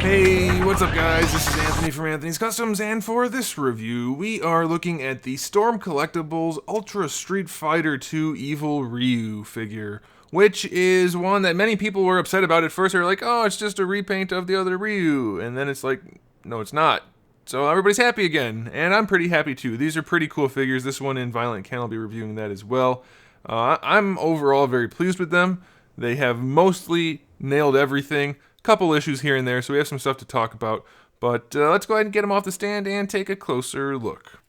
Hey, what's up guys? This is Anthony from Anthony's Customs, and for this review, we are looking at the Storm Collectibles Ultra Street Fighter 2 Evil Ryu figure, which is one that many people were upset about at first. They're like, oh, it's just a repaint of the other Ryu, and then it's like, no, it's not. So everybody's happy again, and I'm pretty happy too. These are pretty cool figures. This one in Violent Ken, I'll be reviewing that as well. I'm overall very pleased with them. They have mostly nailed everything. Couple issues here and there, so we have some stuff to talk about. But let's go ahead and get him off the stand and take a closer look.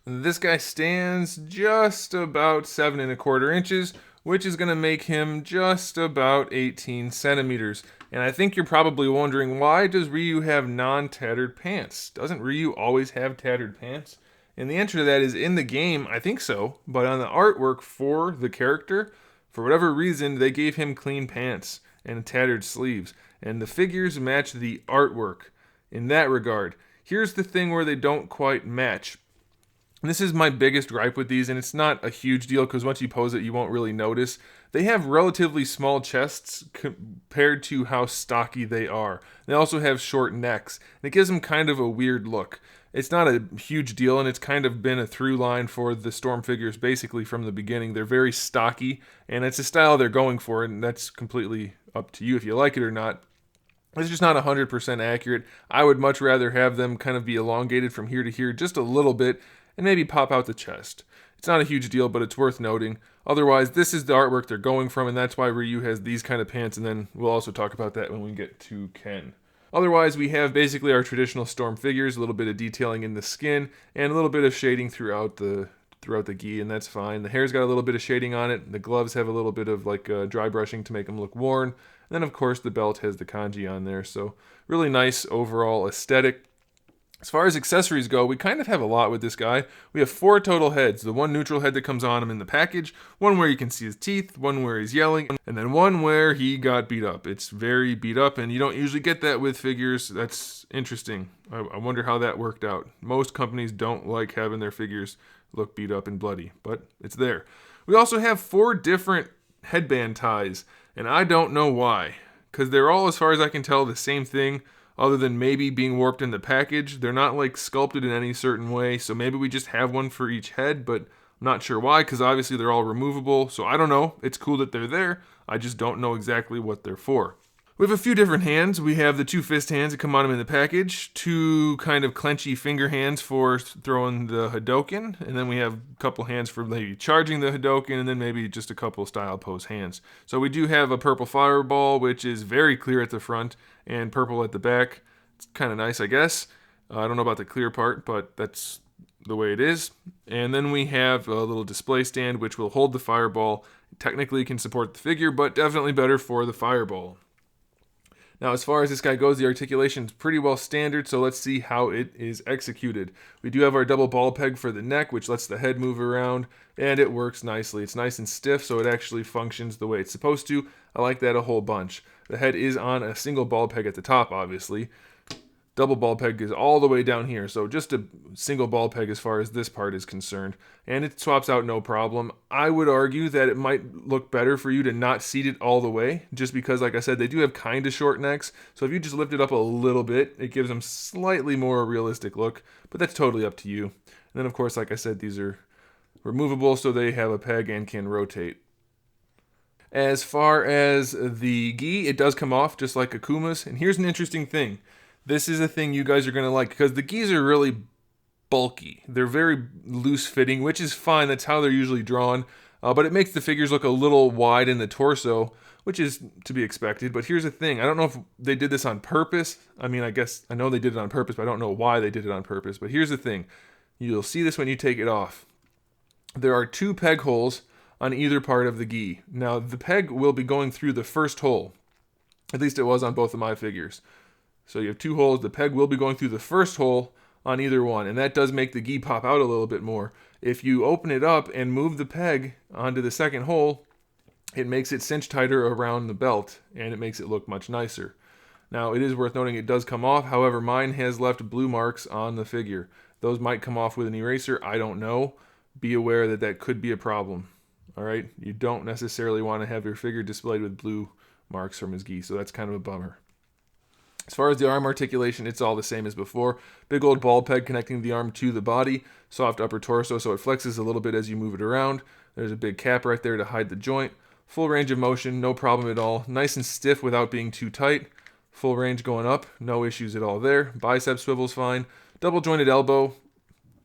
This guy stands just about 7¼ inches, which is going to make him just about 18 centimeters. And I think you're probably wondering, why does Ryu have non-tattered pants? Doesn't Ryu always have tattered pants? And the answer to that is, in the game, I think so, but on the artwork for the character, for whatever reason, they gave him clean pants and tattered sleeves. And the figures match the artwork in that regard. Here's the thing where they don't quite match. And this is my biggest gripe with these, and it's not a huge deal because once you pose it, you won't really notice. They have relatively small chests compared to how stocky they are. They also have short necks, and it gives them kind of a weird look. It's not a huge deal, and it's kind of been a through line for the Storm figures basically from the beginning. They're very stocky, and it's a style they're going for, and that's completely up to you if you like it or not. It's just not 100% accurate. I would much rather have them kind of be elongated from here to here just a little bit and maybe pop out the chest. It's not a huge deal, but it's worth noting. Otherwise, this is the artwork they're going from, and that's why Ryu has these kind of pants, and then we'll also talk about that when we get to Ken. Otherwise, we have basically our traditional Storm figures, a little bit of detailing in the skin, and a little bit of shading throughout the gi, and that's fine. The hair's got a little bit of shading on it. The gloves have a little bit of dry brushing to make them look worn. And then, of course, the belt has the kanji on there, so really nice overall aesthetic. As far as accessories go, we kind of have a lot with this guy. We have 4 total heads. The one neutral head that comes on him in the package, one where you can see his teeth, one where he's yelling, and then one where he got beat up. It's very beat up, and you don't usually get that with figures. That's interesting. I wonder how that worked out. Most companies don't like having their figures look beat up and bloody, but it's there. We also have 4 different headband ties, and I don't know why, because they're all, as far as I can tell, the same thing, other than maybe being warped in the package. They're not like sculpted in any certain way, so maybe we just have one for each head, but I'm not sure why, because obviously they're all removable, so I don't know. It's cool that they're there. I just don't know exactly what they're for. We have a few different hands. We have the 2 fist hands that come on them in the package, 2 kind of clenchy finger hands for throwing the Hadoken, and then we have a couple hands for maybe charging the Hadoken, and then maybe just a couple style pose hands. So we do have a purple fireball, which is very clear at the front, and purple at the back. It's kind of nice, I guess. I don't know about the clear part, but that's the way it is. And then we have a little display stand, which will hold the fireball. Technically can support the figure, but definitely better for the fireball. Now, as far as this guy goes, the articulation is pretty well standard, so let's see how it is executed. We do have our double ball peg for the neck, which lets the head move around, and it works nicely. It's nice and stiff, so it actually functions the way it's supposed to. I like that a whole bunch. The head is on a single ball peg at the top, obviously. Double ball peg is all the way down here, so just a single ball peg as far as this part is concerned, and it swaps out no problem. I would argue that it might look better for you to not seat it all the way, just because, like I said, they do have kind of short necks, so if you just lift it up a little bit, it gives them slightly more realistic look, but that's totally up to you. And then, of course, like I said, these are removable, so they have a peg and can rotate. As far as the gi, it does come off just like Akuma's, and here's an interesting thing. This is a thing you guys are going to like, because the gis are really bulky. They're very loose fitting, which is fine. That's how they're usually drawn. But it makes the figures look a little wide in the torso, which is to be expected. But here's the thing. I don't know if they did this on purpose. I mean, I know they did it on purpose, but I don't know why they did it on purpose. But here's the thing. You'll see this when you take it off. There are 2 peg holes on either part of the gi. Now, the peg will be going through the first hole. At least it was on both of my figures. So you have 2 holes. The peg will be going through the first hole on either one, and that does make the gi pop out a little bit more. If you open it up and move the peg onto the second hole, it makes it cinch tighter around the belt, and it makes it look much nicer. Now, it is worth noting it does come off. However, mine has left blue marks on the figure. Those might come off with an eraser. I don't know. Be aware that that could be a problem. All right? You don't necessarily want to have your figure displayed with blue marks from his gi, so that's kind of a bummer. As far as the arm articulation, it's all the same as before. Big old ball peg connecting the arm to the body, soft upper torso so it flexes a little bit as you move it around. There's a big cap right there to hide the joint. Full range of motion, no problem at all. Nice and stiff without being too tight. Full range going up, no issues at all there. Bicep swivel's fine. Double jointed elbow,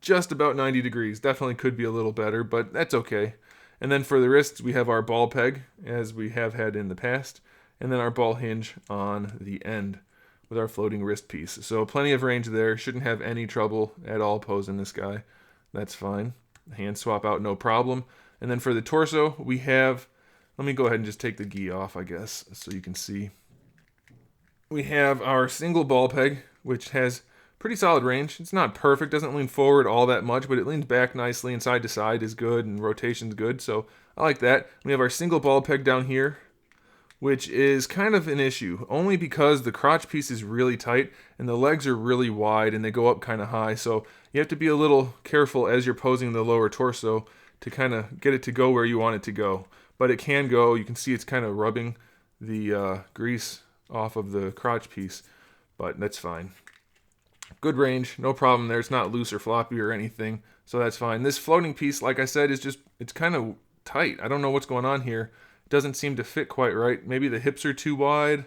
just about 90 degrees. Definitely could be a little better, but that's okay. And then for the wrists, we have our ball peg, as we have had in the past, and then our ball hinge on the end with our floating wrist piece. So plenty of range there. Shouldn't have any trouble at all posing this guy. That's fine. Hand swap out, no problem. And then for the torso, we have, let me go ahead and just take the gi off, I guess, so you can see. We have our single ball peg, which has pretty solid range. It's not perfect, doesn't lean forward all that much, but it leans back nicely and side to side is good and rotation's good, so I like that. We have our single ball peg down here, which is kind of an issue, only because the crotch piece is really tight and the legs are really wide and they go up kind of high, so you have to be a little careful as you're posing the lower torso to kind of get it to go where you want it to go. But it can go. You can see it's kind of rubbing the grease off of the crotch piece, but that's fine. Good range, no problem there. It's not loose or floppy or anything, so that's fine. This floating piece, like I said, is just, it's kind of tight. I don't know what's going on here. It doesn't seem to fit quite right. Maybe the hips are too wide.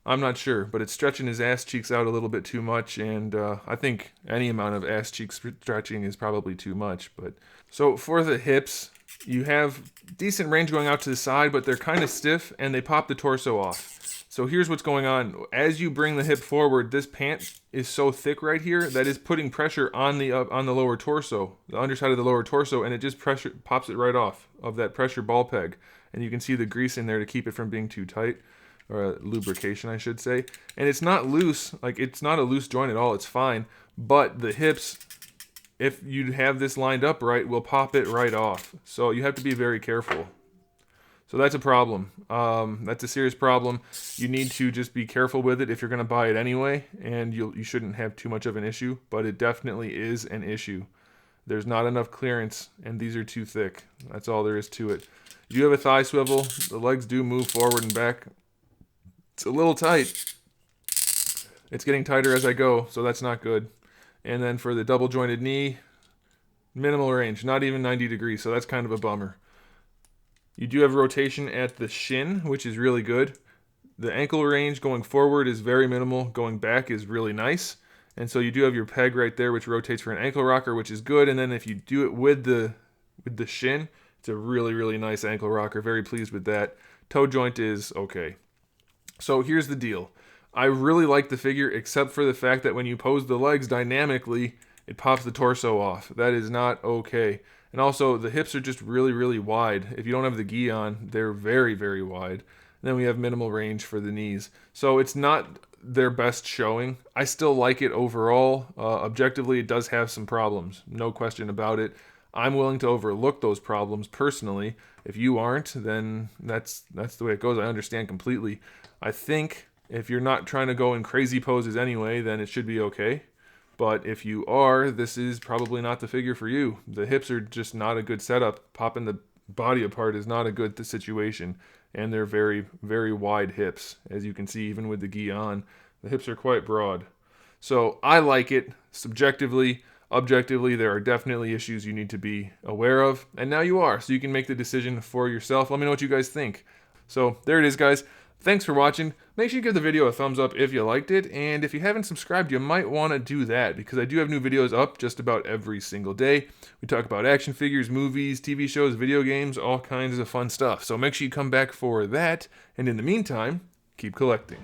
I'm not sure, but it's stretching his ass cheeks out a little bit too much, and I think any amount of ass cheek stretching is probably too much. But so for the hips, you have decent range going out to the side, but they're kind of stiff and they pop the torso off. So here's what's going on. As you bring the hip forward, this pant is so thick right here that is putting pressure on the lower torso, the underside of the lower torso, and it just pops it right off of that pressure ball peg. And you can see the grease in there to keep it from being too tight, or lubrication, I should say. And it's not loose, like it's not a loose joint at all, it's fine. But the hips, if you have this lined up right, will pop it right off. So you have to be very careful. So that's a problem. That's a serious problem. You need to just be careful with it if you're going to buy it anyway, and you shouldn't have too much of an issue, but it definitely is an issue. There's not enough clearance, and these are too thick. That's all there is to it. You do have a thigh swivel. The legs do move forward and back. It's a little tight. It's getting tighter as I go, so that's not good. And then for the double jointed knee, minimal range, not even 90 degrees, so that's kind of a bummer. You do have rotation at the shin, which is really good. The ankle range going forward is very minimal. Going back is really nice. And so you do have your peg right there, which rotates for an ankle rocker, which is good. And then if you do it with the shin, it's a really, really nice ankle rocker. Very pleased with that. Toe joint is okay. So here's the deal. I really like the figure, except for the fact that when you pose the legs dynamically, it pops the torso off. That is not okay. And also, the hips are just really, really wide. If you don't have the gi on, they're very, very wide. And then we have minimal range for the knees. So it's not their best showing. I still like it overall. Objectively, it does have some problems. No question about it. I'm willing to overlook those problems personally. If you aren't, then that's the way it goes. I understand completely. I think if you're not trying to go in crazy poses anyway, then it should be okay. But if you are, this is probably not the figure for you. The hips are just not a good setup. Popping the body apart is not a good situation. And they're very, very wide hips. As you can see, even with the gi on, the hips are quite broad. So I like it. Subjectively, objectively, there are definitely issues you need to be aware of. And now you are, so you can make the decision for yourself. Let me know what you guys think. So there it is, guys. Thanks for watching. Make sure you give the video a thumbs up if you liked it, and if you haven't subscribed, you might want to do that, because I do have new videos up just about every single day. We talk about action figures, movies, TV shows, video games, all kinds of fun stuff. So make sure you come back for that, and in the meantime, keep collecting.